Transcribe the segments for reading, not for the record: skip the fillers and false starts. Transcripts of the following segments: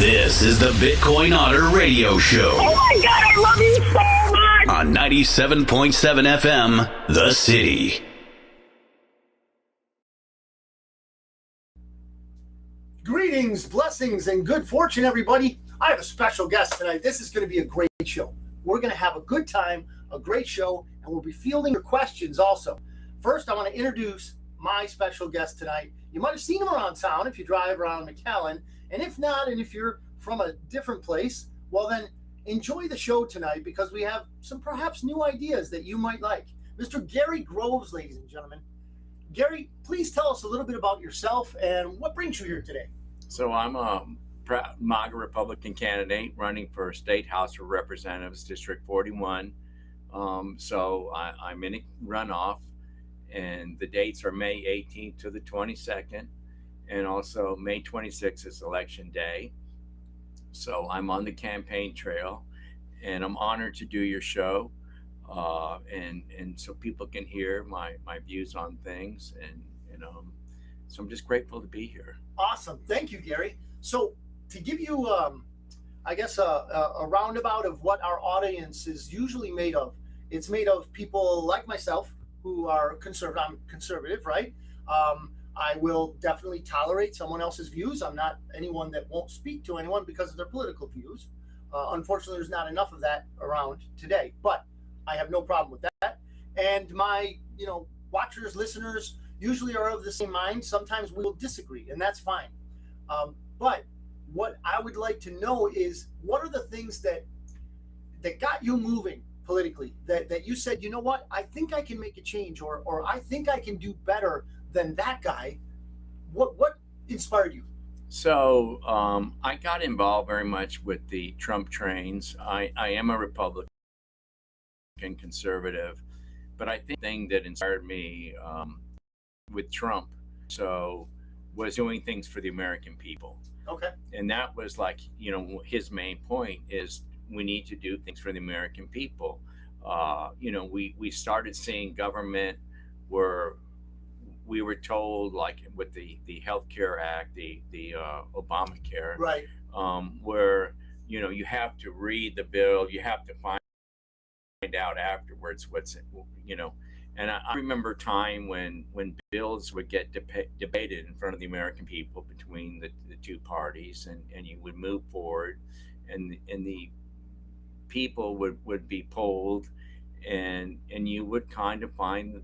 This is the Bitcoin Otter Radio Show. Oh my God, I love you so much! On 97.7 FM, The City. Greetings, blessings, and good fortune, everybody. I have a special guest tonight. This is going to be a great show. We're going to have a good time, a great show, and we'll be fielding your questions also. First, I want to introduce my special guest tonight. You might have seen him around town if you drive around McAllen, and if not, and if you're from a different place, well then enjoy the show tonight because we have some perhaps new ideas that you might like. Mr. Gary Groves, ladies and gentlemen. Gary, please tell us a little bit about yourself and what brings you here today. So I'm a MAGA Republican candidate running for State House of Representatives, District 41. So I'm in a runoff, and the dates are May 18th to the 22nd, and also May 26th is Election Day. So I'm on the campaign trail, and I'm honored to do your show, and so people can hear my views on things, and so I'm just grateful to be here. Awesome. Thank you, Gary. So to give you, I guess, a roundabout of what our audience is usually made of, it's made of people like myself who are conservative. I'm conservative, right? I will definitely tolerate someone else's views. I'm not anyone that won't speak to anyone because of their political views. Unfortunately, there's not enough of that around today, but I have no problem with that. And my, watchers, listeners usually are of the same mind. Sometimes we will disagree, and that's fine. But what I would like to know is what are the things that got you moving politically, that you said, you know what, I think I can make a change, or I think I can do better than that guy. What inspired you? So I got involved very much with the Trump trains. I am a Republican conservative, but I think the thing that inspired me with Trump was doing things for the American people. Okay. And that was like, his main point is we need to do things for the American people. We started seeing government where we were told, like with the Healthcare Act, the Obamacare, right, where you have to read the bill, you have to find out afterwards what's and I remember a time when bills would get debated in front of the American people between the two parties, and you would move forward, and the people would be polled, and you would kind of find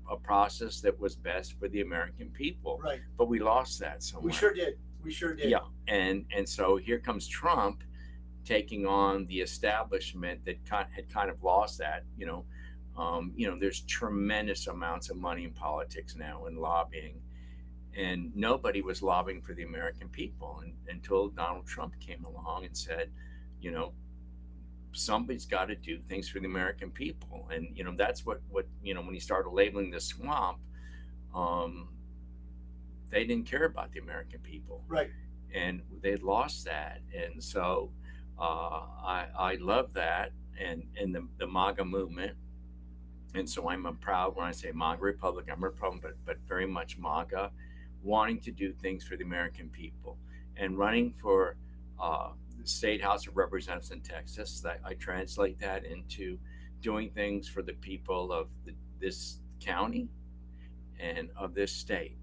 a process that was best for the American people. right. But we lost that somewhere. We sure did. Yeah, and so here comes Trump taking on the establishment that had kind of lost that. There's tremendous amounts of money in politics now and lobbying, and nobody was lobbying for the American people until Donald Trump came along and said, somebody's got to do things for the American people. And that's what when he started labeling the swamp, they didn't care about the American people, Right. and they'd lost that. And so I love that, and the MAGA movement. And so I'm proud when I say MAGA Republican. I'm a Republican, but very much MAGA, wanting to do things for the American people, and running for the State House of Representatives in Texas. That I translate that into doing things for the people of this county and of this state,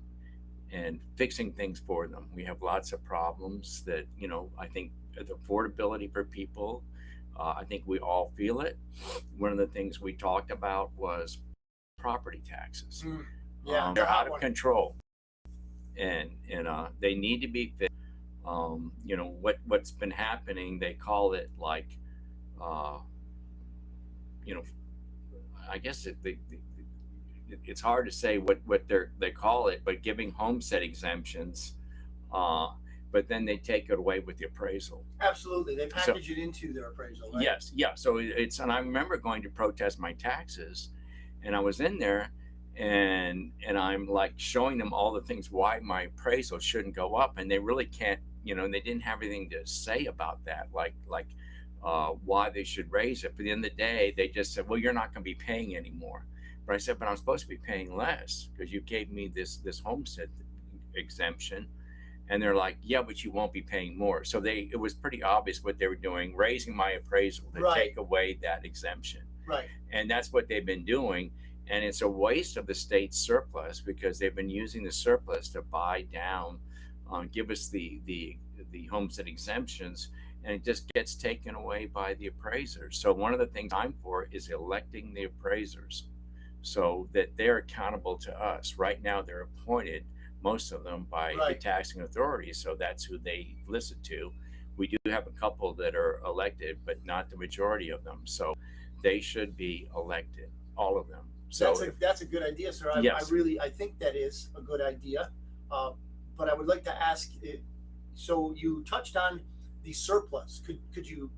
and fixing things for them. We have lots of problems that I think the affordability for people. I think we all feel it. One of the things we talked about was property taxes. Yeah, They're out of control, and they need to be fixed. What's been happening, they call it like, I guess it's hard to say what they call it, but giving homestead exemptions, but then they take it away with the appraisal. Absolutely. They package it into their appraisal, right? Yes, yeah. So and I remember going to protest my taxes, and I was in there, and I'm like showing them all the things why my appraisal shouldn't go up, and they really can't, and they didn't have anything to say about that, like why they should raise it. But at the end of the day, they just said, well, you're not going to be paying anymore. But I said, but I'm supposed to be paying less because you gave me this homestead exemption. And they're like, yeah, but you won't be paying more. So it was pretty obvious what they were doing, raising my appraisal to Right. take away that exemption. Right. And that's what they've been doing. And it's a waste of the state's surplus because they've been using the surplus to buy down, give us the homestead exemptions, and it just gets taken away by the appraisers. So one of the things I'm for is electing the appraisers so that they're accountable to us. Right now, they're appointed, most of them, by the Right. taxing authorities, so that's who they listen to. We do have a couple that are elected, but not the majority of them. So they should be elected, all of them. So That's a good idea, sir. Yes. I think that is a good idea. But I would like to ask, so you touched on the surplus. Could you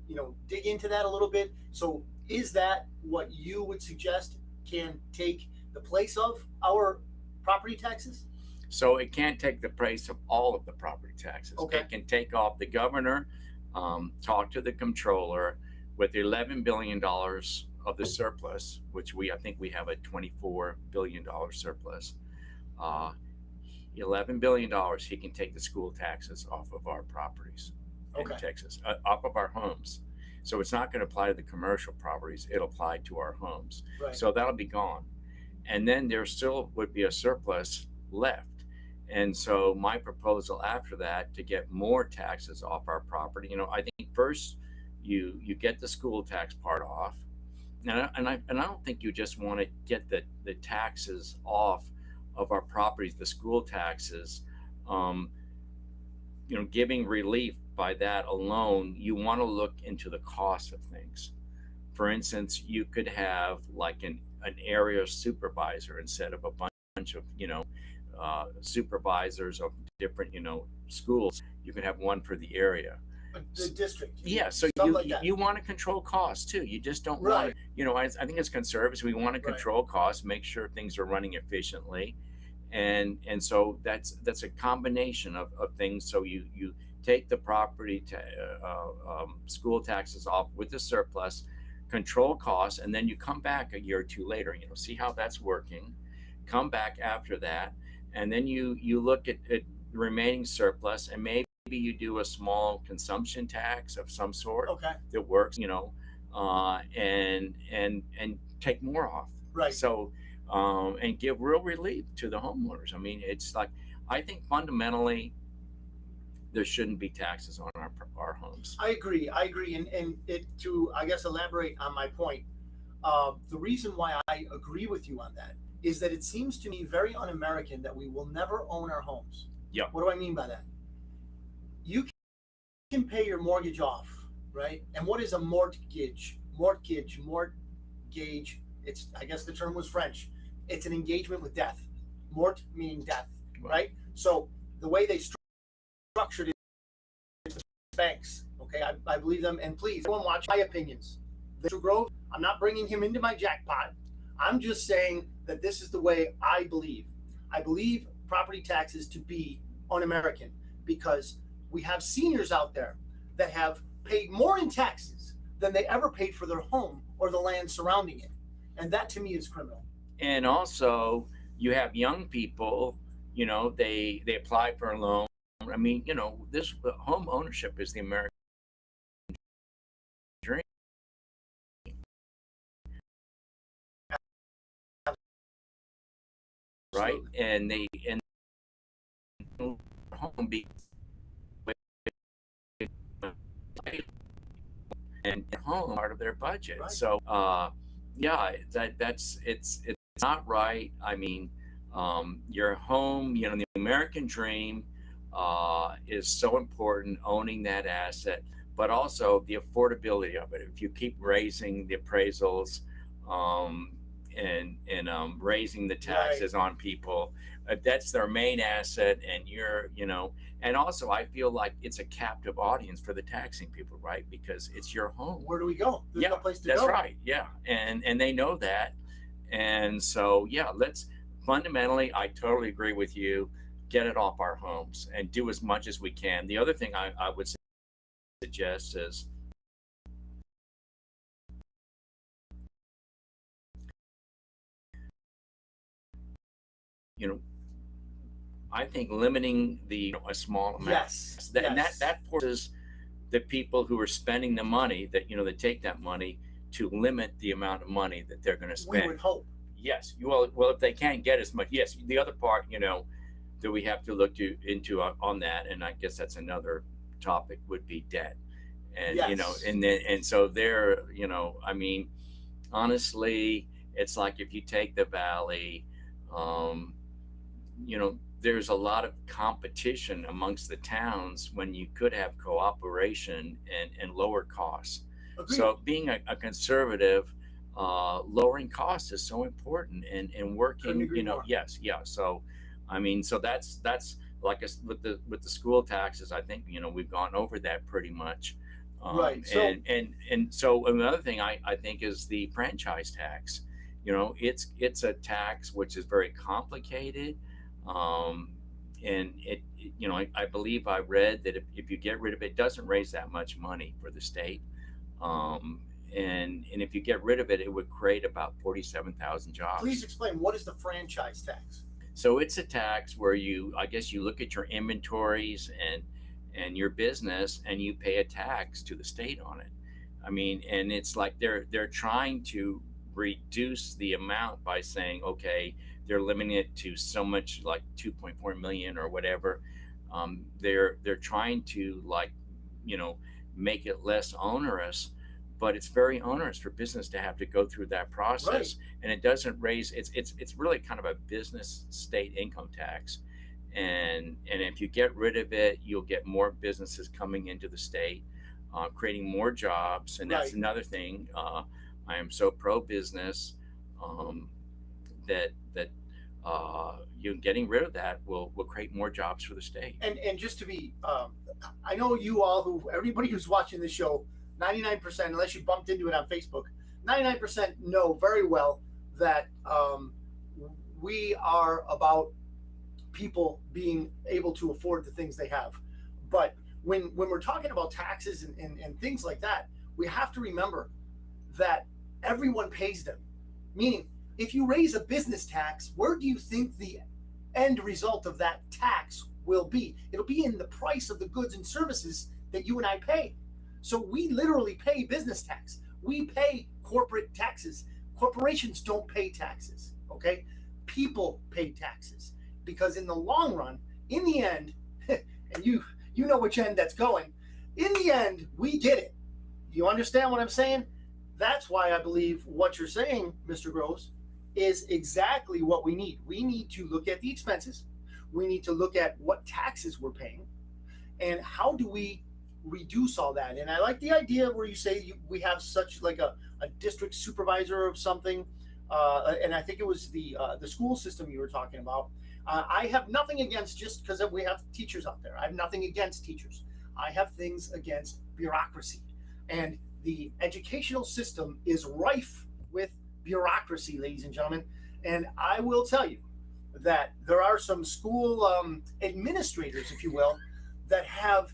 dig into that a little bit? So is that what you would suggest can take the place of our property taxes? So it can't take the price of all of the property taxes. Okay. It can take off the governor, talk to the comptroller with $11 billion of the surplus, which I think we have a $24 billion surplus. $11 billion, he can take the school taxes off of our properties in Texas, off of our homes. So it's not going to apply to the commercial properties. It'll apply to our homes. Right. So that'll be gone. And then there still would be a surplus left. And so my proposal after that to get more taxes off our property, I think first you get the school tax part off. And I don't think you just want to get the taxes off of our properties, the school taxes, giving relief by that alone. You want to look into the cost of things. For instance, you could have like an area supervisor instead of a bunch of, supervisors of different, schools. You can have one for the area. The district. Yeah, so you want to control costs too. You just don't want to, I think as conservatives, we want to control costs, make sure things are running efficiently. And so that's a combination of things. So you take the property school taxes off with the surplus, control costs, and then you come back a year or two later, see how that's working, come back after that, and then you look at the remaining surplus, and maybe you do a small consumption tax of some sort that works, and take more off. Right. So and give real relief to the homeowners. I mean, it's like, I think fundamentally there shouldn't be taxes on our homes. I agree. And to, I guess, elaborate on my point, the reason why I agree with you on that is that it seems to me very un-American that we will never own our homes. Yeah. What do I mean by that? You can pay your mortgage off, right? And what is a mortgage? Mortgage. It's, I guess the term was French. It's an engagement with death. Mort meaning death, right? So the way they structured it, banks, okay, I believe them. And please, everyone watch my opinions. Mr. Grove, I'm not bringing him into my jackpot. I'm just saying that this is the way I believe. I believe property taxes to be un-American because we have seniors out there that have paid more in taxes than they ever paid for their home or the land surrounding it. And that to me is criminal. And also you have young people, they apply for a loan. I mean, this home ownership is the American dream. Right? And home be and home part of their budget. Right. So it's not right. I mean, your home, the American dream is so important, owning that asset, but also the affordability of it. If you keep raising the appraisals and raising the taxes on people, that's their main asset, and and also I feel like it's a captive audience for the taxing people, right? Because it's your home. Where do we go? There's no place to go. That's right. Yeah. And they know that. And so, fundamentally, I totally agree with you. Get it off our homes and do as much as we can. The other thing I would suggest is, I think limiting a small amount. Yes. And Yes. that forces the people who are spending the money that take that money to limit the amount of money that they're going to We spend. would hope. Yes. Well, if they can't get as much, yes. The other part, that we have to look into on that, and I guess that's another topic, would be debt. And Yes. and so there, I mean, honestly, it's like if you take the valley, um, there's a lot of competition amongst the towns when you could have cooperation and lower costs. Agreed. So being a conservative, lowering costs is so important, and Couldn't working, agree more. yes, yeah. So, I mean, so that's like with the school taxes. I think we've gone over that pretty much. Right. So And so another thing I think is the franchise tax. It's a tax which is very complicated, um, and I believe I read that if you get rid of it, it doesn't raise that much money for the state. Um, and if you get rid of it, it would create about 47,000 jobs. please explain, what is the franchise tax? So it's a tax where I guess you look at your inventories and your business, and you pay a tax to the state on it. I mean, and it's like they're trying to reduce the amount by saying, okay, they're limiting it to so much, like 2.4 million or whatever. They're trying to, like, make it less onerous, but it's very onerous for business to have to go through that process. Right. And it doesn't raise, it's really kind of a business state income tax. And if you get rid of it, you'll get more businesses coming into the state, creating more jobs. And that's Right. another thing. I am so pro business, um, that you getting rid of that will create more jobs for the state. And just to be, I know you all, everybody who's watching this show, 99%, unless you bumped into it on Facebook, 99% know very well that we are about people being able to afford the things they have. But when we're talking about taxes and things like that, we have to remember that everyone pays them. Meaning, if you raise a business tax, where do you think the end result of that tax will be? It'll be in the price of the goods and services that you and I pay. So we literally pay business tax. We pay corporate taxes. Corporations don't pay taxes, okay? People pay taxes, because in the long run, in the end, and you know which end that's going, in the end, we get it. You understand what I'm saying? That's why I believe what you're saying, Mr. Groves, is exactly what we need. We need to look at the expenses. We need to look at what taxes we're paying, and how do we reduce all that. And I like the idea where you say we have such like a district supervisor of something, and I think it was the school system you were talking about. I have nothing against, just because we have teachers out there, I have nothing against teachers. I have things against bureaucracy, and the educational system is rife with bureaucracy, ladies and gentlemen. And I will tell you that there are some school administrators, if you will, that have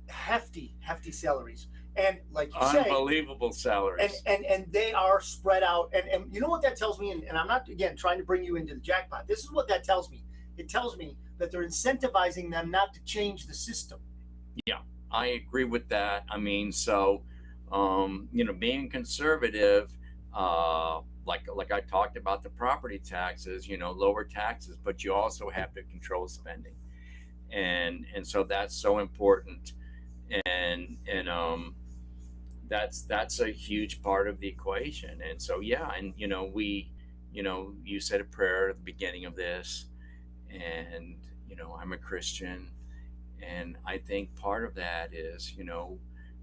hefty salaries, and like you say, Unbelievable salaries. and they are spread out. And you know what that tells me? And I'm not, again, trying to bring you into the jackpot. This is what that tells me. It tells me that they're incentivizing them not to change the system. Yeah, I agree with that. I mean, so being conservative, like I talked about the property taxes, lower taxes, but you also have to control spending, and so that's so important, and that's a huge part of the equation. And so yeah, and you said a prayer at the beginning of this, and I'm a Christian, and I think part of that is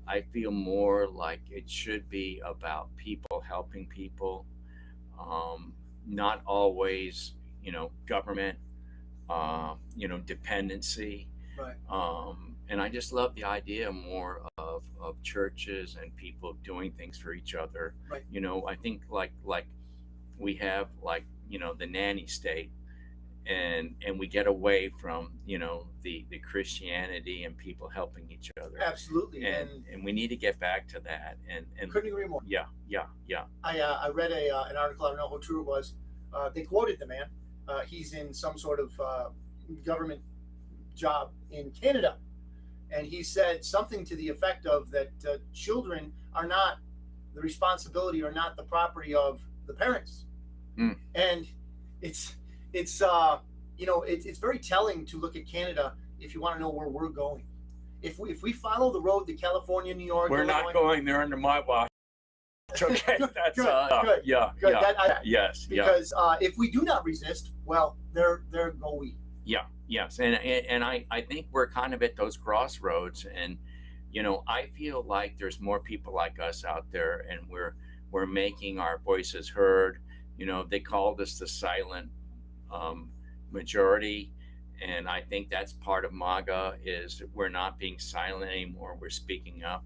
I feel more like it should be about people helping people, not always, government, dependency. Right. And I just love the idea more of churches and people doing things for each other. Right. I think like we have, like, the nanny state, and we get away from the Christianity and people helping each other. Absolutely. And we need to get back to that. And couldn't agree more. Yeah. I read an article, I don't know how true it was. They quoted the man. He's in some sort of government job in Canada, and he said something to the effect of that children are not the responsibility or not the property of the parents. And it's it's very telling to look at Canada if you want to know where we're going. If we follow the road to California, New York, we're Illinois, not going there under my watch. Okay, that's good. Yeah, Good. yeah, yes, because if we do not resist, well, there go we. Yeah, yes, and I think we're kind of at those crossroads, and I feel like there's more people like us out there, and we're making our voices heard. They called us the silent majority, and I think that's part of MAGA is we're not being silent anymore. We're speaking up.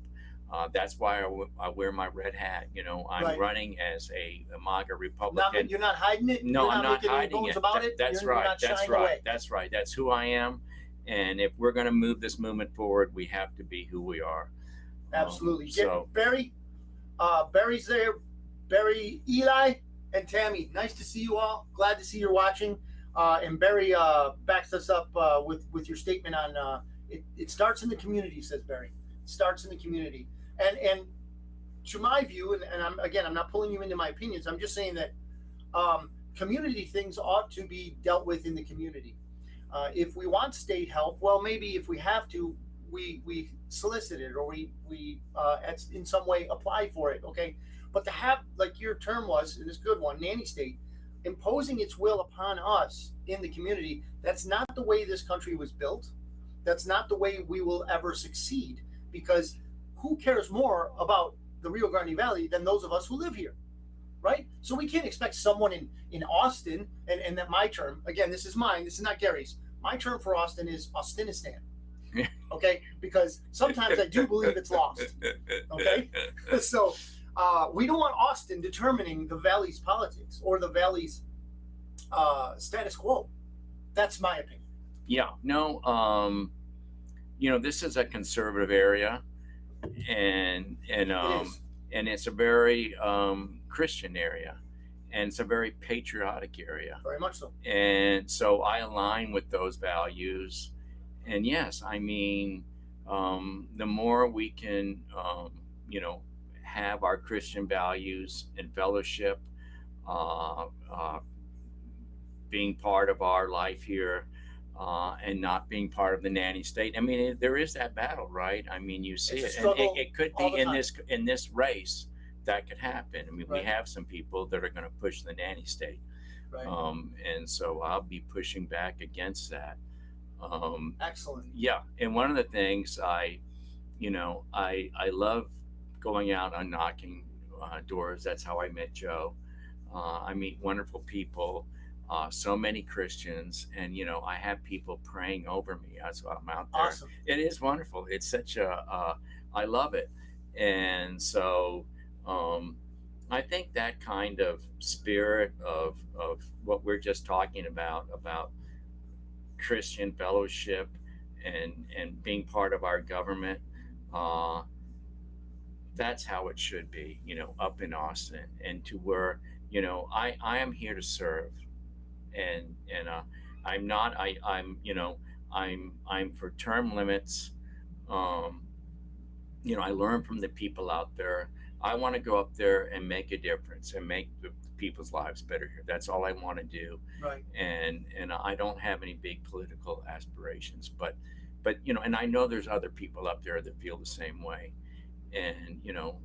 That's why I wear my red hat. I'm Right. running as a MAGA Republican. You're not hiding it. No, You're I'm not making any hiding bones it. about it. That's You're right. not That's shying right. away. That's right. That's who I am. And if we're going to move this movement forward, we have to be who we are. Absolutely. So Barry's there. Barry, Eli, and Tammy. Nice to see you all. Glad to see you're watching. And Barry backs us up with your statement on it starts in the community, says Barry. It starts in the community. And to my view, and I'm not pulling you into my opinions. I'm just saying that community things ought to be dealt with in the community. If we want state help, well, maybe if we have to, we solicit it or we in some way apply for it. Okay, but to have, like your term was, and this good one, nanny state, imposing its will upon us in the community, that's not the way this country was built. That's not the way we will ever succeed, because who cares more about the Rio Grande Valley than those of us who live here, right? So we can't expect someone in Austin, and that my term, again, this is mine, this is not Gary's, my term for Austin is Austinistan, okay? Because sometimes I do believe it's lost, okay? So we don't want Austin determining the valley's politics or the valley's status quo. That's my opinion. Yeah, no, this is a conservative area, and it's a very Christian area, and it's a very patriotic area. Very much so. And so I align with those values. And yes, I mean, the more we can, have our Christian values and fellowship being part of our life here, and not being part of the nanny state. I mean, there is that battle, right? I mean, you see It's a it, and struggle it could all be the in this race that could happen. I mean, Right. we have some people that are going to push the nanny state, Right. and so I'll be pushing back against that. Excellent. Yeah, and one of the things I love going out and knocking doors. That's how I met Joe. I meet wonderful people, so many Christians, and I have people praying over me as I'm out there. Awesome. It is wonderful. It's such I love it, and so I think that kind of spirit of what we're just talking about Christian fellowship and being part of our government. That's how it should be, up in Austin, and to where, I am here to serve, and I'm not, I'm for term limits. I learn from the people out there. I want to go up there and make a difference and make the people's lives better here. That's all I want to do. Right. And I don't have any big political aspirations, but and I know there's other people up there that feel the same way. And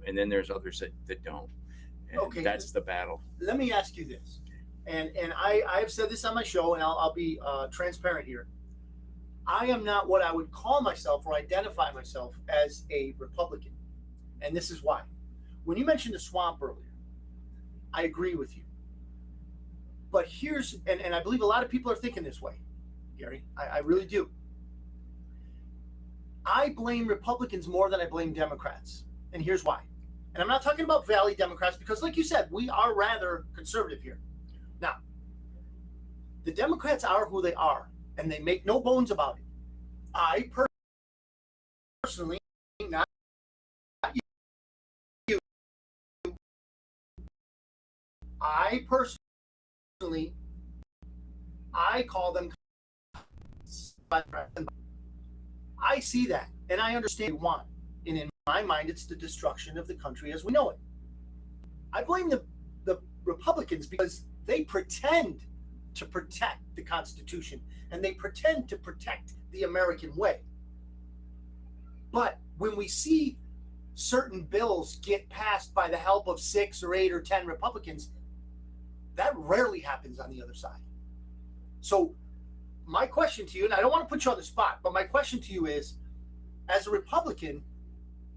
and then there's others that don't, and Okay. that's the battle. Let me ask you this, and I've said this on my show, and I'll be transparent here. I am not what I would call myself or identify myself as a Republican, and this is why. When you mentioned the swamp earlier, I agree with you. But here's, and I believe a lot of people are thinking this way, Gary. I really do. I blame Republicans more than I blame Democrats. And here's why. And I'm not talking about Valley Democrats, because like you said, we are rather conservative here. Now, the Democrats are who they are, and they make no bones about it. I personally, not you, I personally, I call them by the press. I see that, and I understand what you want. And in my mind, it's the destruction of the country as we know it. I blame the Republicans because they pretend to protect the Constitution and they pretend to protect the American way. But when we see certain bills get passed by the help of 6 or 8 or 10 Republicans, that rarely happens on the other side. So my question to you, and I don't want to put you on the spot, but my question to you is, as a Republican,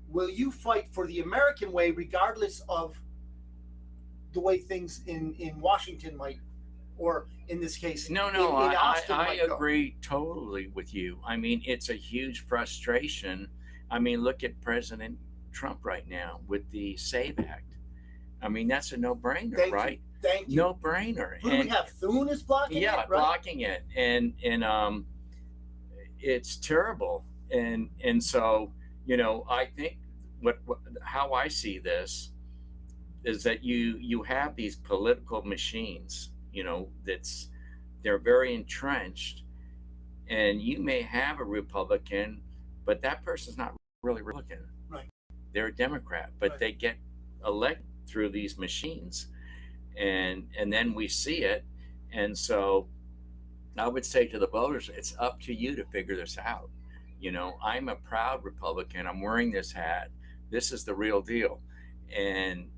will you fight for the American way regardless of the way things in Washington might, or in this case, No, in I might go? agree totally with you. I mean, it's a huge frustration. I mean, look at President Trump right now with the SAVE Act. I mean, that's a no-brainer, right? Thank you. No-brainer. Who do we have? Thune is blocking it, right? blocking it, and it's terrible. And so, I think how I see this is that you have these political machines, they're very entrenched, and you may have a Republican, but that person's not really Republican. Right. They're a Democrat, but Right. they get elected through these machines, and then we see it. And so I would say to the voters, it's up to you to figure this out. I'm a proud Republican. I'm wearing this hat. This is the real deal. And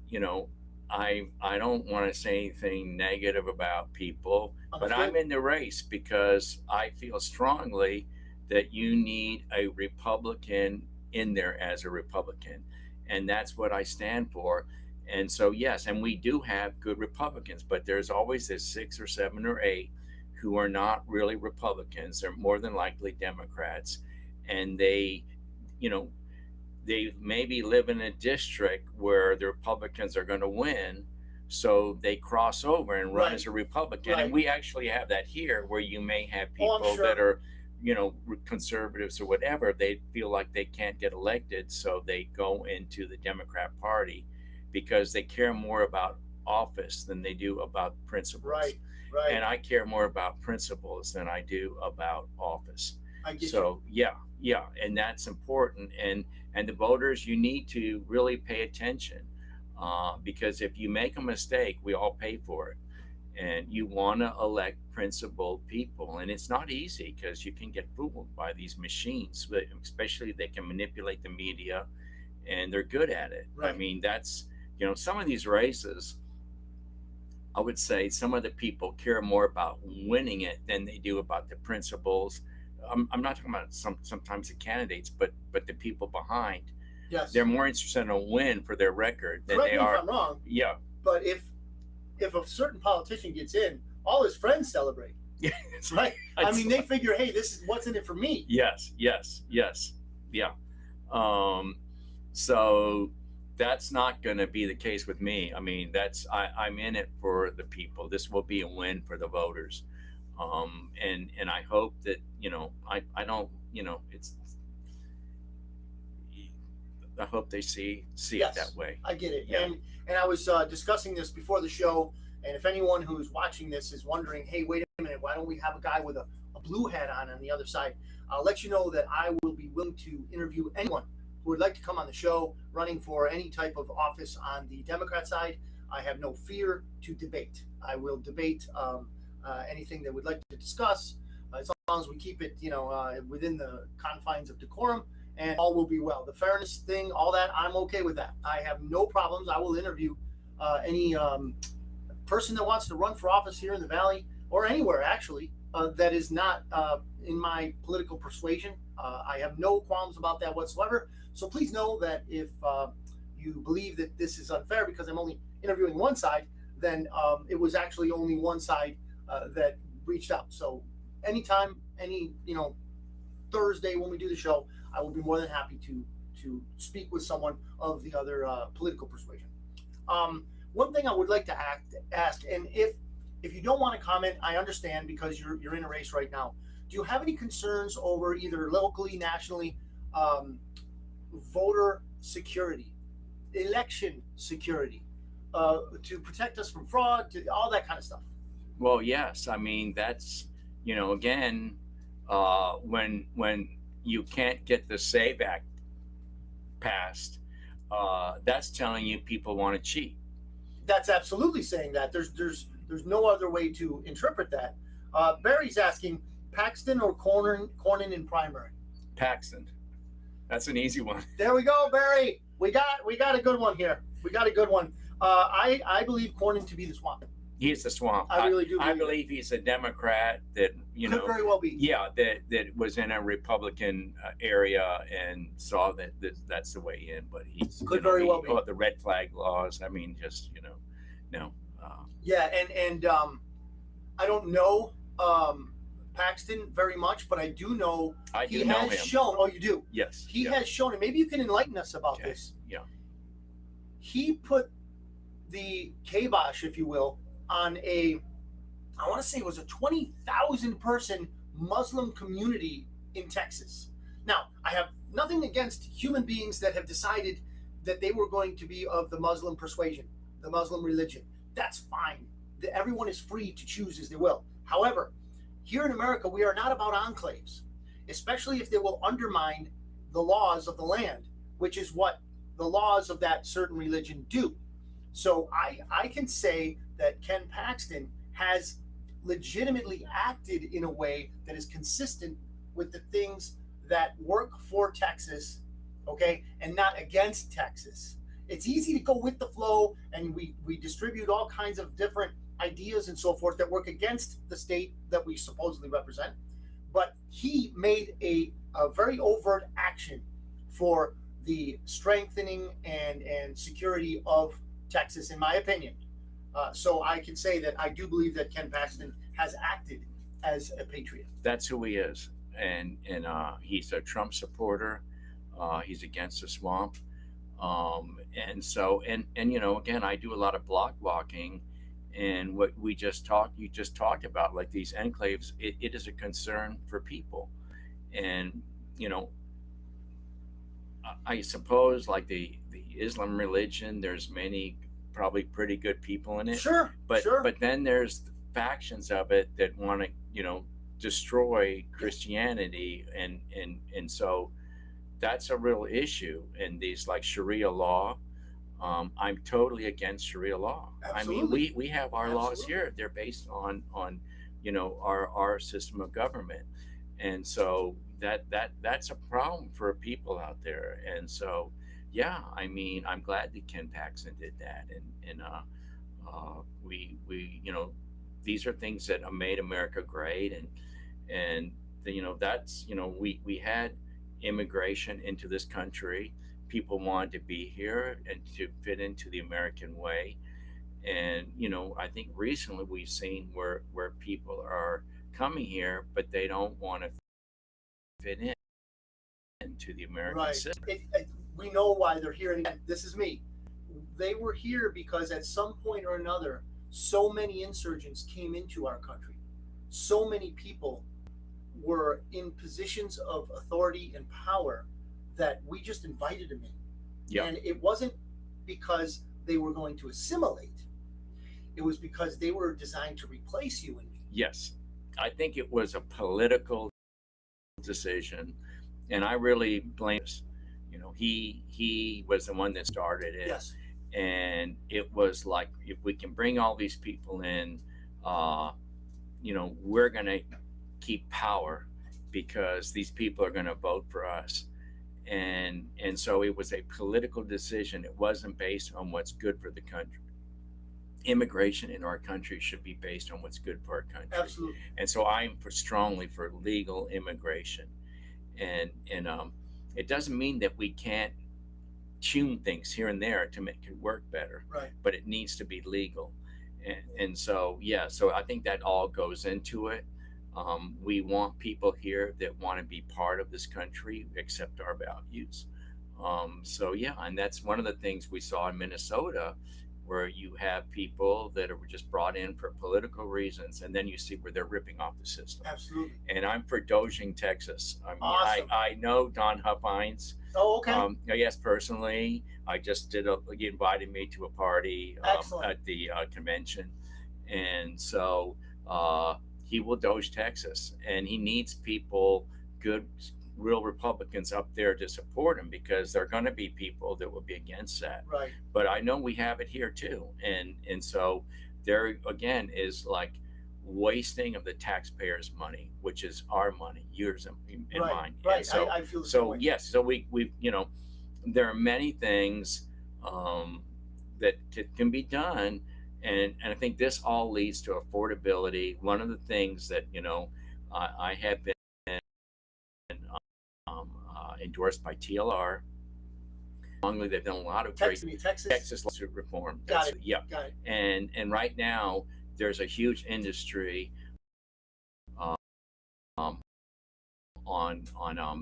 I don't want to say anything negative about people, but I'm in the race because I feel strongly that you need a Republican in there as a Republican. And that's what I stand for. And so, yes, and we do have good Republicans, but there's always this 6 or 7 or 8 who are not really Republicans. They're more than likely Democrats. And they maybe live in a district where the Republicans are going to win. So they cross over and run as a Republican. Right. And we actually have that here, where you may have people sure. that are, conservatives or whatever. They feel like they can't get elected. So they go into the Democrat Party because they care more about office than they do about principles. Right. And I care more about principles than I do about office. I get So yeah, and that's important. And the voters, you need to really pay attention, because if you make a mistake, we all pay for it. And you want to elect principled people, and it's not easy because you can get fooled by these machines. But especially they can manipulate the media, and they're good at it. Right. I mean, that's some of these races, I would say some of the people care more about winning it than they do about the principles. I'm not talking about sometimes the candidates, but the people behind. Yes. They're more interested in a win for their record than Correct they me are. if I'm wrong. Yeah. But if a certain politician gets in, all his friends celebrate. Right? I mean, they figure, hey, this is what's in it for me. Yes. Yeah. So that's not going to be the case with me. I mean, I'm in it for the people. This will be a win for the voters. And I hope that, I don't, I hope they see Yes, it that way. I get it. Yeah. And I was discussing this before the show. And if anyone who's watching this is wondering, hey, wait a minute, why don't we have a guy with a blue hat on the other side? I'll let you know that I will be willing to interview anyone who would like to come on the show running for any type of office on the Democrat side. I have no fear to debate. I will debate anything they would like to discuss, as long as we keep it, within the confines of decorum, and all will be well. The fairness thing, all that, I'm okay with that. I have no problems. I will interview any person that wants to run for office here in the Valley or anywhere, actually, that is not in my political persuasion. I have no qualms about that whatsoever. So please know that if you believe that this is unfair because I'm only interviewing one side, then it was actually only one side that reached out. So anytime, any Thursday when we do the show, I will be more than happy to speak with someone of the other political persuasion. One thing I would like to ask, and if you don't want to comment, I understand because you're in a race right now. Do you have any concerns over either locally, nationally, voter security, election security, to protect us from fraud, to all that kind of stuff? Well, yes. I mean, that's, again, when you can't get the SAVE Act passed, that's telling you people want to cheat. That's absolutely saying that. There's no other way to interpret that. Barry's asking Paxton or Cornyn in primary. Paxton. That's an easy one. There we go, Barry. We got a good one here. We got a good one. I believe Cornyn to be the swamp. He's the swamp. I really do. I believe he's a Democrat that could very well be. Yeah, that was in a Republican area and saw that that's the way in. But he's could very well be. Oh, the red flag laws. I mean, just no. Yeah, and I don't know Paxton very much, but I do know he has shown. Oh, you do? Yes. He has shown, and maybe you can enlighten us about this. Yeah. He put the kibosh, if you will, on I want to say it was a 20,000 person Muslim community in Texas. Now, I have nothing against human beings that have decided that they were going to be of the Muslim persuasion, the Muslim religion. That's fine. Everyone is free to choose as they will. However, here in America, we are not about enclaves, especially if they will undermine the laws of the land, which is what the laws of that certain religion do. So I can say that Ken Paxton has legitimately acted in a way that is consistent with the things that work for Texas, okay, and not against Texas. It's easy to go with the flow, and we distribute all kinds of different ideas and so forth that work against the state that we supposedly represent. But he made a very overt action for the strengthening and security of Texas, in my opinion. So I can say that I do believe that Ken Paxton has acted as a patriot. That's who he is, and he's a Trump supporter. He's against the swamp, and so again, I do a lot of block walking, and what you just talked about, like these enclaves, it is a concern for people, and I suppose like the Islam religion, there's many probably pretty good people in it. Sure. But then there's factions of it that want to, destroy Christianity, and so that's a real issue. And these like Sharia law, I'm totally against Sharia law. Absolutely. I mean, we have our laws here. They're based on our system of government, and so that's a problem for people out there. And so yeah, I mean, I'm glad that Ken Paxton did that, and we these are things that have made America great, and that's we had immigration into this country. People wanted to be here and to fit into the American way, and I think recently we've seen where people are coming here, but they don't want to fit into the American system. We know why they're here. And again, this is me. They were here because at some point or another, so many insurgents came into our country. So many people were in positions of authority and power that we just invited them in. Yeah. And it wasn't because they were going to assimilate. It was because they were designed to replace you and me. Yes. I think it was a political decision, and I really blame this. He was the one that started it. Yes. And it was like, if we can bring all these people in, we're going to keep power because these people are going to vote for us. And so it was a political decision. It wasn't based on what's good for the country. Immigration in our country should be based on what's good for our country. Absolutely. And so I'm strongly for legal immigration. And it doesn't mean that we can't tune things here and there to make it work better. Right. But it needs to be legal. And so, yeah, so I think that all goes into it. We want people here that want to be part of this country, accept our values. So, yeah, and that's one of the things we saw in Minnesota, where you have people that are just brought in for political reasons, and then you see where they're ripping off the system. Absolutely. And I'm for Dojing, Texas. I mean, awesome. I know Don Huffines. Oh, okay. Yes, personally, I just he invited me to a party at the convention, and so he will doge Texas, and he needs people, good, real Republicans up there to support him, because there are going to be people that will be against that. Right. But I know we have it here too, and so there again is like wasting of the taxpayers' money, which is our money, yours and Right. mine. Right. And so, I feel the same way. yes, so we there are many things that can be done, and I think this all leads to affordability. One of the things that I have been endorsed by TLR. Strongly, they've done a lot of great Texas lawsuit reform. Got it. Yeah. Got it. And right now there's a huge industry on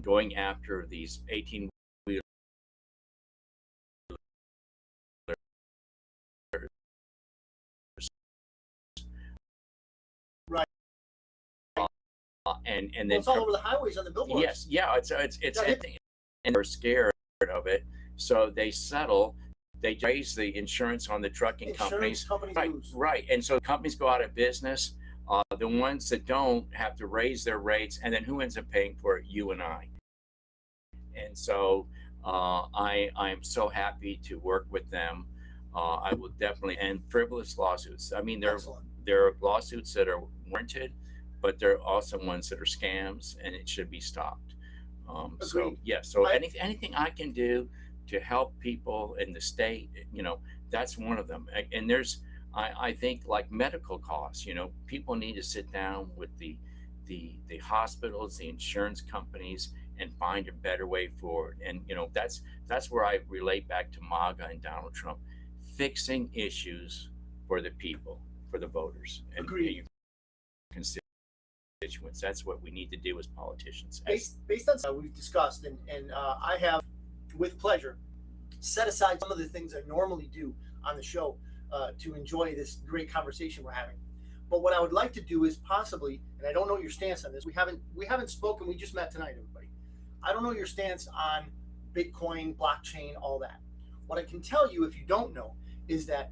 going after these 18 right. And then it's all over the highways on the billboards. Yes, yeah, it's and they're scared of it, so they settle. They raise the insurance on the trucking companies. Right, lose. Right, and so companies go out of business. The ones that don't have to raise their rates, and then who ends up paying for it? You and I. And so I am so happy to work with them. I will definitely end frivolous lawsuits. I mean, there are lawsuits that are warranted, but there are also ones that are scams, and it should be stopped. So yeah, so anything I can do to help people in the state, that's one of them. And there's, I think, like medical costs, people need to sit down with the hospitals, the insurance companies, and find a better way forward. And that's where I relate back to MAGA and Donald Trump, fixing issues for the people, for the voters, and your constituents. That's what we need to do as politicians. Based on we've discussed, and I have, with pleasure, set aside some of the things I normally do on the show to enjoy this great conversation we're having. But what I would like to do is possibly, and I don't know your stance on this. We haven't spoken. We just met tonight, everybody. I don't know your stance on Bitcoin, blockchain, all that. What I can tell you, if you don't know, is that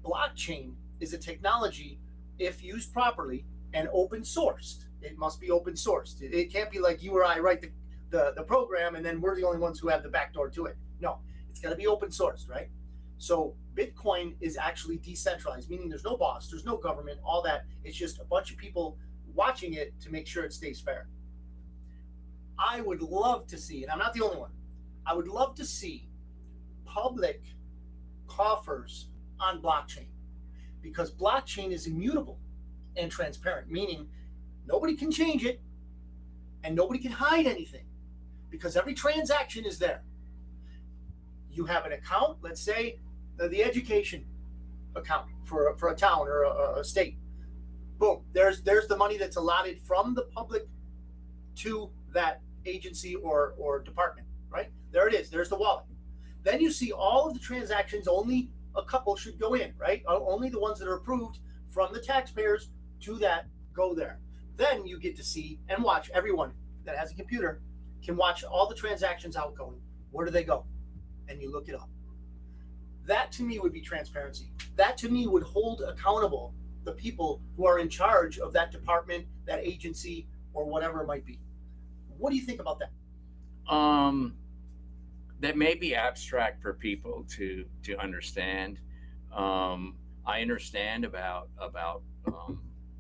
blockchain is a technology, if used properly and open sourced. It must be open sourced. It can't be like you or I write the program and then we're the only ones who have the backdoor to it. No, it's got to be open sourced, right? So Bitcoin is actually decentralized, meaning there's no boss, there's no government, all that. It's just a bunch of people watching it to make sure it stays fair. I would love to see, and I'm not the only one, I would love to see public coffers on blockchain, because blockchain is immutable and transparent, meaning nobody can change it and nobody can hide anything, because every transaction is there. You have an account, let's say the education account for a town or a state. Boom, there's the money that's allotted from the public to that agency or department, right? There it is, there's the wallet. Then you see all of the transactions, only a couple should go in, right? Only the ones that are approved from the taxpayers to that go there. Then you get to see and watch, everyone that has a computer can watch all the transactions outgoing. Where do they go? And you look it up. That to me would be transparency. That to me would hold accountable the people who are in charge of that department, that agency, or whatever it might be. What do you think about that? That may be abstract for people to understand. I understand about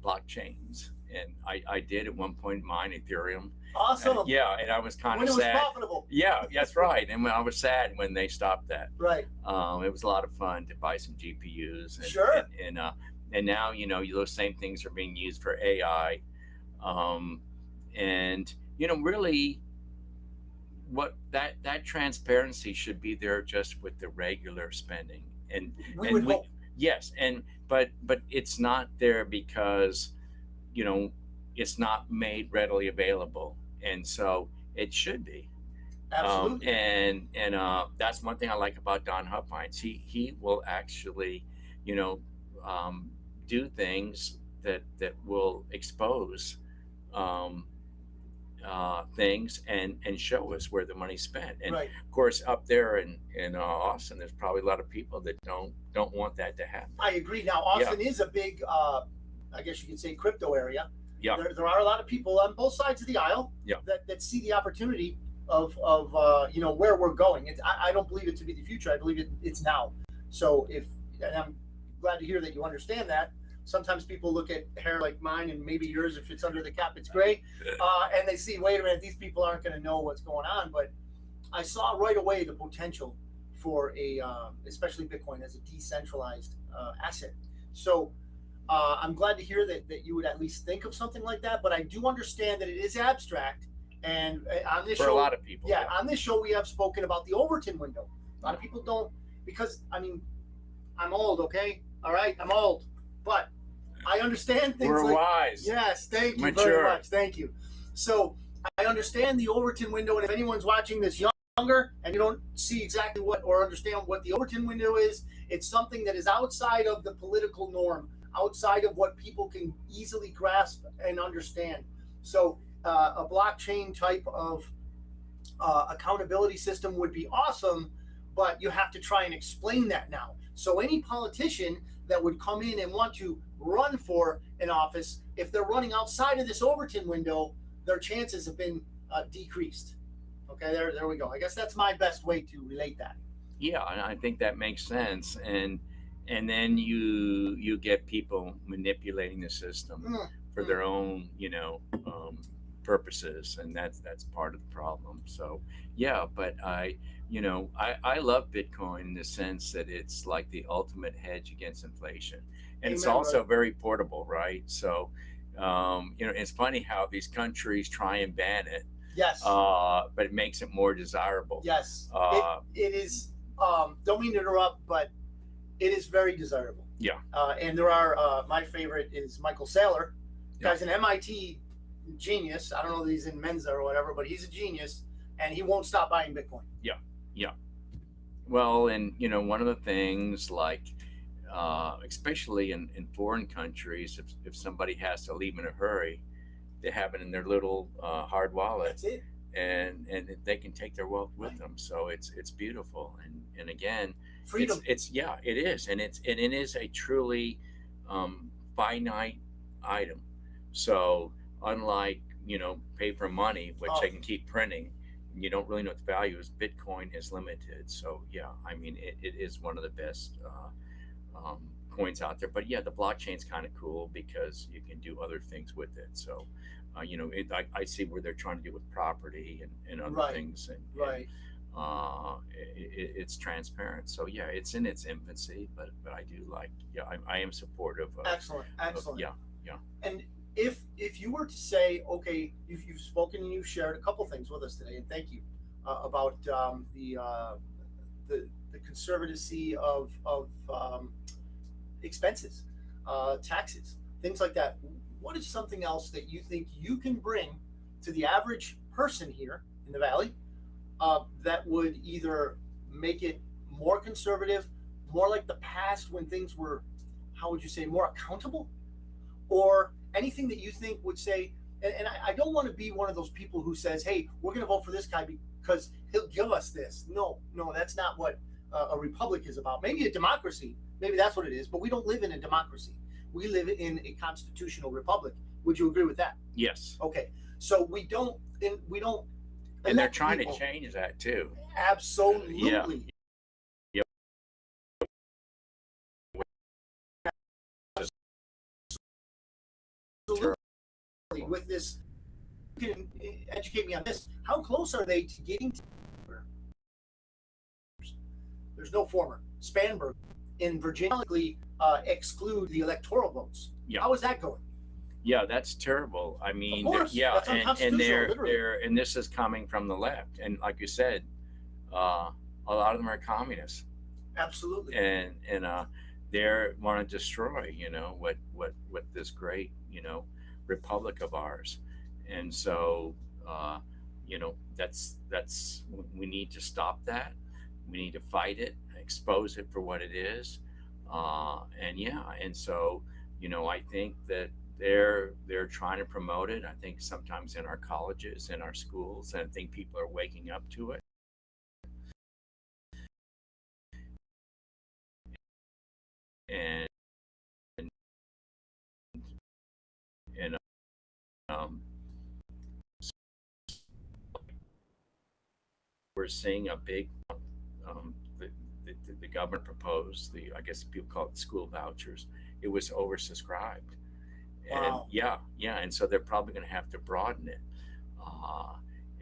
blockchains, and I did at one point mine Ethereum. Awesome. Yeah, and I was kind when of it sad. Was profitable. Yeah, that's right. And I was sad when they stopped that. Right. It was a lot of fun to buy some GPUs. And, sure. And now those same things are being used for AI, and really, what that transparency should be there just with the regular spending. And we would hope. Yes, but it's not there because it's not made readily available, and so it should be. Absolutely. And that's one thing I like about Don Huffines. He will actually do things that will expose things and show us where the money's spent. And right. Of course, up there in Austin, there's probably a lot of people that don't want that to happen. I agree. Now, Austin is a big, I guess you could say, crypto area. Yeah. There are a lot of people on both sides of the aisle Yeah. that see the opportunity of where we're going. I don't believe it to be the future. I believe it's now. So and I'm glad to hear that you understand that. Sometimes people look at hair like mine and maybe yours, if it's under the cap, it's gray, and they see, wait a minute, these people aren't going to know what's going on. But I saw right away the potential for especially Bitcoin as a decentralized asset. So I'm glad to hear that you would at least think of something like that. But I do understand that it is abstract. And on this For show, a lot of people, yeah, on this show we have spoken about the Overton window. A lot of people don't, because I'm old, okay, all right, I'm old, but I understand things. We're like wise. Yes, thank you Mature. very much. Thank you. So I understand the Overton window, and if anyone's watching this younger and you don't see exactly what or understand what the Overton window is, it's something that is outside of the political norm, outside of what people can easily grasp and understand. So a blockchain type of accountability system would be awesome, but you have to try and explain that now. So any politician that would come in and want to run for an office, if they're running outside of this Overton window, their chances have been decreased. Okay, there we go. I guess that's my best way to relate that. Yeah, and I think that makes sense. And then you get people manipulating the system for their own, purposes, and that's part of the problem. So yeah, but I love Bitcoin in the sense that it's like the ultimate hedge against inflation, and it's Amen, also brother. very portable, right? So it's funny how these countries try and ban it, Yes. but it makes it more desirable. Yes. Uh, It is. Don't mean to interrupt, but it is very desirable. Yeah. And there are my favorite is Michael Saylor. Guy's an MIT genius. I don't know that he's in Mensa or whatever, but he's a genius, and he won't stop buying Bitcoin. Yeah. Well, and one of the things, like especially in foreign countries, if somebody has to leave in a hurry, they have it in their little hard wallet, That's it. and they can take their wealth with them. So it's beautiful, and again, Freedom. It's it is, and it is a truly finite item. So unlike paper money, which they can keep printing, you don't really know what the value is. Bitcoin is limited. So yeah, I mean it is one of the best coins out there. But yeah, the blockchain's kind of cool because you can do other things with it. So I see where they're trying to do with property and other things, and it's transparent. So yeah, it's in its infancy, but I do like, I am supportive of. Excellent. Yeah. And if you were to say, okay, you've spoken and you've shared a couple things with us today, and thank you about the conservatism of expenses, taxes, things like that. What is something else that you think you can bring to the average person here in the Valley that would either make it more conservative, more like the past when things were, how would you say, more accountable, or anything that you think would say, and I don't want to be one of those people who says, hey, we're going to vote for this guy because he'll give us this. No, that's not what a republic is about. Maybe a democracy, maybe that's what it is, but we don't live in a democracy. We live in a constitutional republic. Would you agree with that? Yes. Okay. So we don't. And they're trying to change that too. Absolutely. Yeah. Absolutely. With this, you can educate me on this. How close are they to getting to? There's no former. Spanberg in Virginia exclude the electoral votes. Yeah. How is that going? Yeah, that's terrible. I mean, of course, yeah, that's unconstitutional, and this is coming from the left, and like you said, a lot of them are communists. Absolutely. And they want to destroy, what this great, republic of ours, and so, that's we need to stop that. We need to fight it, expose it for what it is, and so, I think that they're trying to promote it. I think sometimes in our colleges, in our schools, and I think people are waking up to it. And seeing a big, um, the, the government proposed I guess people call it school vouchers. It was oversubscribed. And Wow. yeah. And so they're probably going to have to broaden it. Uh,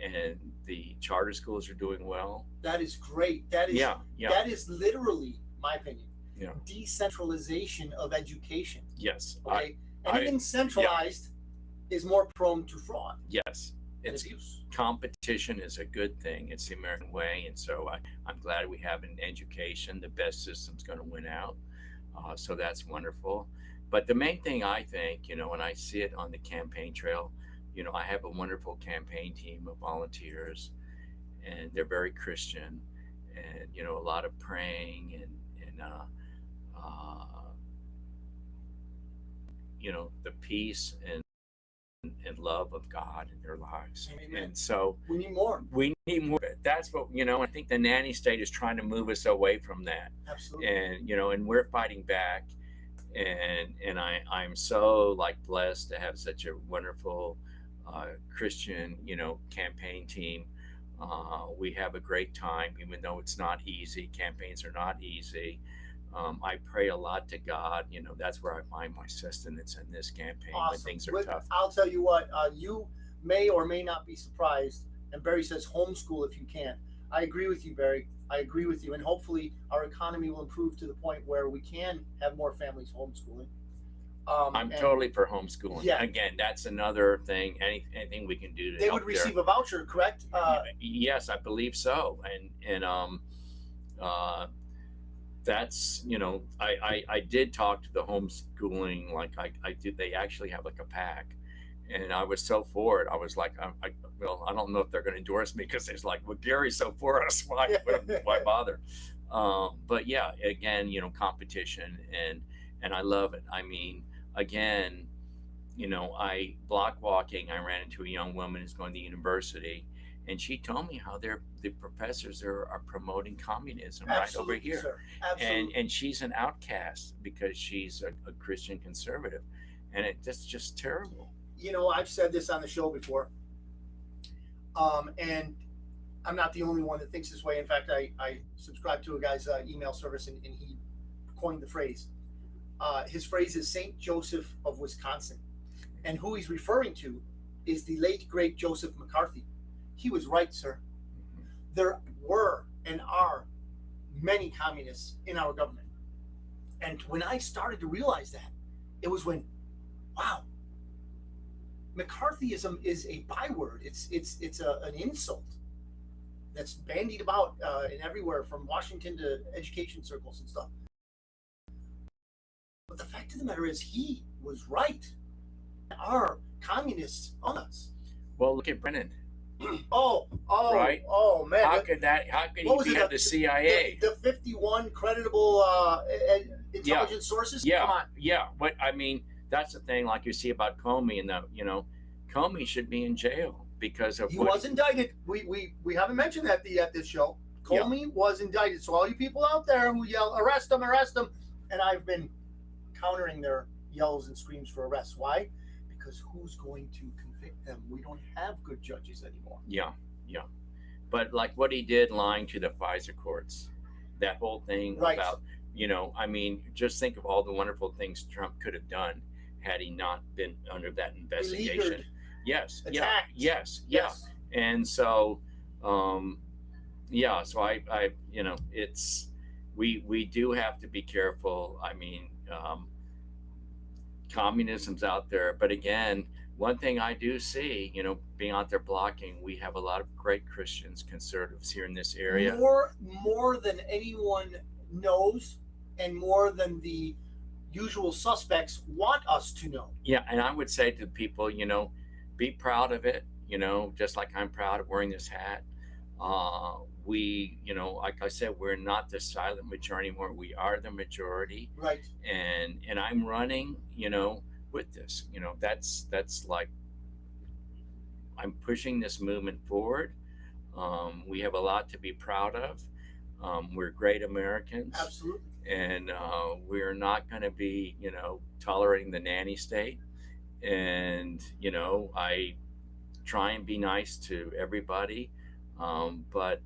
and the charter schools are doing well. That is great. That is Yeah. that is literally, my opinion, Yeah. decentralization of education. Yes. Okay. Anything centralized is more prone to fraud Yes. and It's abuse. competition is a good thing. It's the American way. And so I'm glad we have an education. The best system's going to win out. So that's wonderful. But the main thing I think, when I see it on the campaign trail, I have a wonderful campaign team of volunteers, and they're very Christian, and a lot of praying and uh, the peace and love of God in their lives. Amen. And so We need more. we need more. That's what I think the nanny state is trying to move us away from that. Absolutely. And we're fighting back. And I'm so blessed to have such a wonderful Christian campaign team. We have a great time, even though it's not easy. Campaigns are not easy. I pray a lot to God. That's where I find my sustenance in this campaign when Awesome. things are tough. I'll tell you what, you may or may not be surprised. And Barry says homeschool if you can. I agree with you, Barry. I agree with you. And hopefully our economy will improve to the point where we can have more families homeschooling. I'm totally for homeschooling. Yeah. Again, that's another thing. Anything we can do to they help would receive a voucher, correct? Yes, I believe so. And that's I did talk to the homeschooling, I did. They actually have a pack, and I was so for it. I was like, well, I don't know if they're going to endorse me, because it's like, well, Gary's so for us, why bother? But yeah, again, competition, and I love it. I mean, again, I block walking. I ran into a young woman who's going to university, and she told me how the professors are promoting communism right over here. Sir. Absolutely. And she's an outcast because she's a Christian conservative, and that's just terrible. I've said this on the show before, and I'm not the only one that thinks this way. In fact, I subscribe to a guy's email service, and he coined the phrase. His phrase is Saint Joseph of Wisconsin, and who he's referring to is the late great Joseph McCarthy. He was right, sir. There were and are many communists in our government, and when I started to realize that, it was when, wow, McCarthyism is a byword. It's an insult that's bandied about and everywhere, from Washington to education circles and stuff. But the fact of the matter is, he was right. There are communists on us. Well, look at Brennan. Oh, Right? oh man! How could he be at the CIA? The 51 creditable intelligence sources. Yeah, Come on. yeah. But I mean, that's the thing. Like you see about Comey, and Comey should be in jail because of He was indicted. We haven't mentioned that at this show. Comey was indicted. So all you people out there who yell, arrest him, and I've been countering their yells and screams for arrest. Why? Because who's going to convict them? We don't have good judges anymore. Yeah. But like what he did, lying to the FISA courts, that whole thing about, I mean, just think of all the wonderful things Trump could have done had he not been under that investigation. Beleaguered. Yes. Attacked. Yes. And so, so I it's, we do have to be careful. I mean, communism's out there, but again, one thing I do see, being out there blocking, we have a lot of great Christians, conservatives here in this area. More than anyone knows, and more than the usual suspects want us to know. Yeah, and I would say to people, be proud of it. Just like I'm proud of wearing this hat. We, like I said, we're not the silent majority anymore. We are the majority. Right. And I'm running, with this. That's like, I'm pushing this movement forward. We have a lot to be proud of. We're great Americans. Absolutely. And we're not going to be, tolerating the nanny state. And, I try and be nice to everybody. But,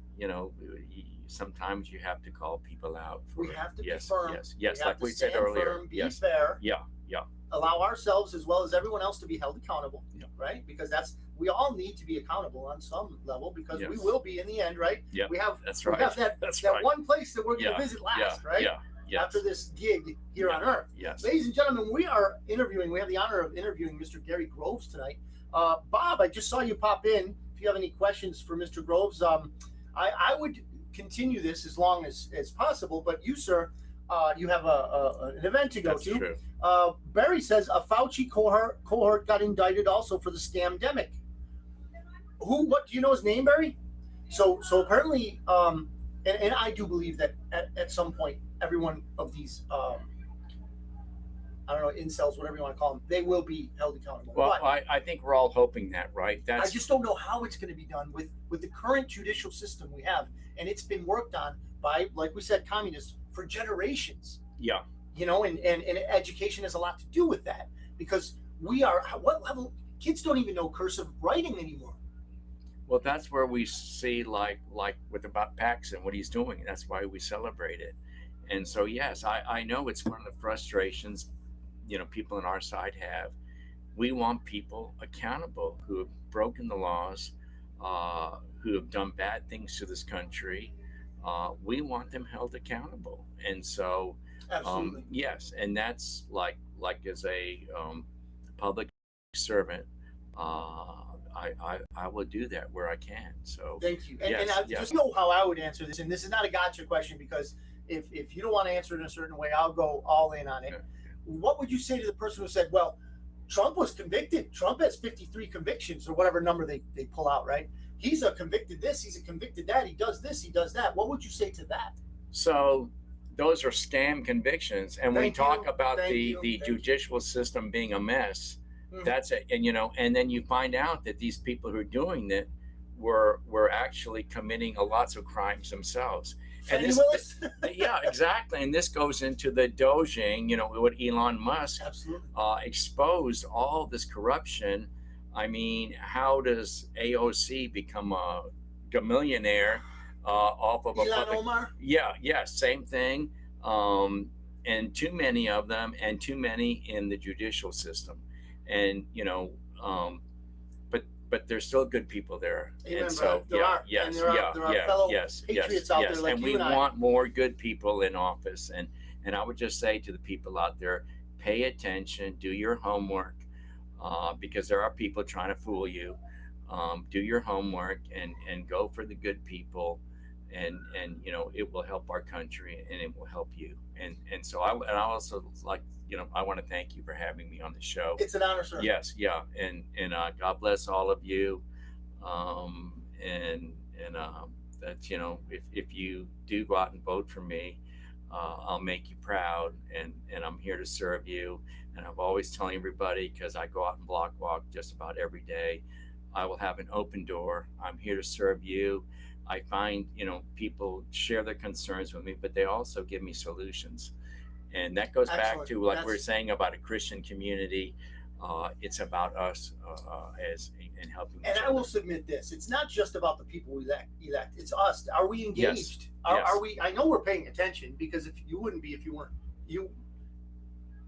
sometimes you have to call people out. We have to be yes, firm. yes, We yes. have Like to we said stand earlier. firm, be Yes. fair. Yeah, yeah. Allow ourselves as well as everyone else to be held accountable, Yeah. right? Because we all need to be accountable on some level, because we Yes. will be in the end, right? Yeah. We have That's we right. have that That's that right. one place that we're going to Yeah. visit last, right? Yeah. Yes. After this gig here Yeah. on Earth. Yes. Ladies and gentlemen, we have the honor of interviewing Mr. Gary Groves tonight. Bob, I just saw you pop in. If you have any questions for Mr. Groves, I would continue this as long as possible, but you, sir, you have an event to go That's to. true. Barry says a Fauci cohort got indicted also for the scamdemic. What do you know his name, Barry? So apparently, and I do believe that at some point, every one of these, I don't know, incels, whatever you want to call them, they will be held accountable. Well, but I think we're all hoping that, right? I just don't know how it's going to be done with the current judicial system we have, and it's been worked on by, like we said, communists for generations. Yeah. And education has a lot to do with that, because what level kids don't even know cursive writing anymore. Well, that's where we see like with about Paxson, what he's doing. That's why we celebrate it. And so, yes, I know it's one of the frustrations, people on our side have. We want people accountable who have broken the laws, who have done bad things to this country. We want them held accountable. And so, Absolutely. yes, and that's like as a public servant, I will do that where I can. So thank you. And, yes, and I yes. just know how I would answer this, and this is not a gotcha question, because if you don't want to answer it in a certain way, I'll go all in on it. Yeah. What would you say to the person who said, well, Trump was convicted. Trump has 53 convictions, or whatever number they pull out, right? He's a convicted this, he's a convicted that, he does this, he does that. What would you say to that? So those are scam convictions. And when we talk about the Thank judicial system being a mess, Mhm. that's it. And then you find out that these people who are doing it were actually committing lots of crimes themselves. And Fannie Willis? yeah, exactly. And this goes into the Dojing, what Elon Musk Absolutely. exposed all this corruption. I mean, how does AOC become a millionaire off of a Elon public? Omar? Yeah, same thing. And too many of them, and too many in the judicial system. And but there's still good people there. Amen, and so brother. There are. yes, And there are fellow patriots out there like and you we and I. want more good people in office. And I would just say to the people out there, pay attention, do your homework, because there are people trying to fool you. Do your homework and go for the good people, and it will help our country, and it will help you. And so I also like, I want to thank you for having me on the show. It's an honor, sir. Yes, yeah, and God bless all of you, and that if you do go out and vote for me, I'll make you proud, and I'm here to serve you. And I'm always telling everybody, because I go out and block walk just about every day, I will have an open door. I'm here to serve you. I find people share their concerns with me, but they also give me solutions. And that goes back to like we were saying about a Christian community. It's about us as in helping. And I will submit this: it's not just about the people we elect. It's us. Are we engaged? Yes. Are we? I know we're paying attention, because if you wouldn't be if you weren't.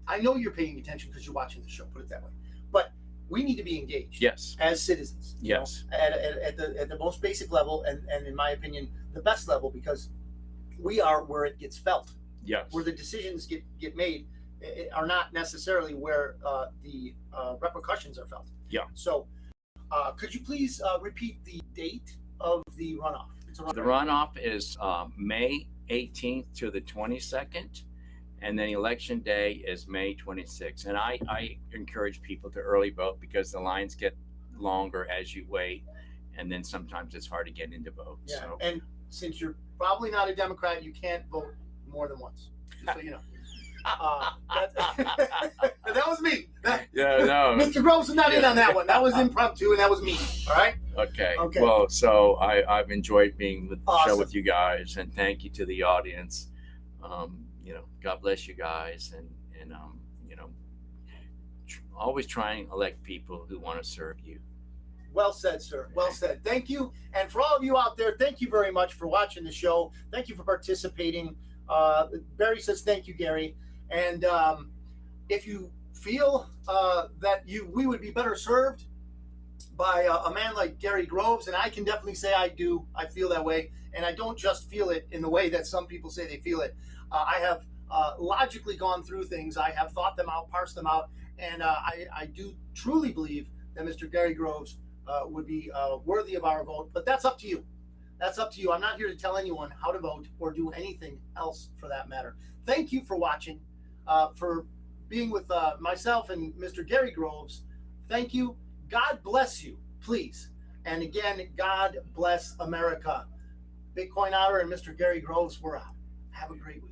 I know you're paying attention because you're watching the show. Put it that way. But we need to be engaged. Yes. As citizens. Yes. At the most basic level, and in my opinion, the best level, because we are where it gets felt. Yes. Where the decisions get made are not necessarily where the repercussions are felt. Yeah. So, could you please repeat the date of the runoff? The runoff is May 18th to the 22nd, and then election day is May 26th. And I encourage people to early vote, because the lines get longer as you wait, and then sometimes it's hard to get in to vote. Yeah. So. And since you're probably not a Democrat, you can't vote more than once. Just so you know. That was me. Yeah, no. Mr. Groves is not in on that one. That was impromptu, and that was me. All right. Okay. Okay. Well, so I've enjoyed being with the Awesome. show with you guys, and thank you to the audience. God bless you guys, and always try and elect people who want to serve you. Well said, sir. Well said. Thank you. And for all of you out there, thank you very much for watching the show. Thank you for participating. Barry says thank you, Gary. And if you feel that we would be better served by a man like Gary Groves, and I can definitely say I do. I feel that way. And I don't just feel it in the way that some people say they feel it. I have logically gone through things. I have thought them out, parsed them out. And I do truly believe that Mr. Gary Groves would be worthy of our vote. But that's up to you. That's up to you. I'm not here to tell anyone how to vote or do anything else for that matter. Thank you for watching, for being with myself and Mr. Gary Groves. Thank you. God bless you, please. And again, God bless America. Bitcoin Otter and Mr. Gary Groves, we're out. Have a great week.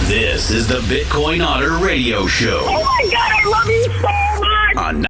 This is the Bitcoin Otter Radio Show Oh my God, I love you so much. on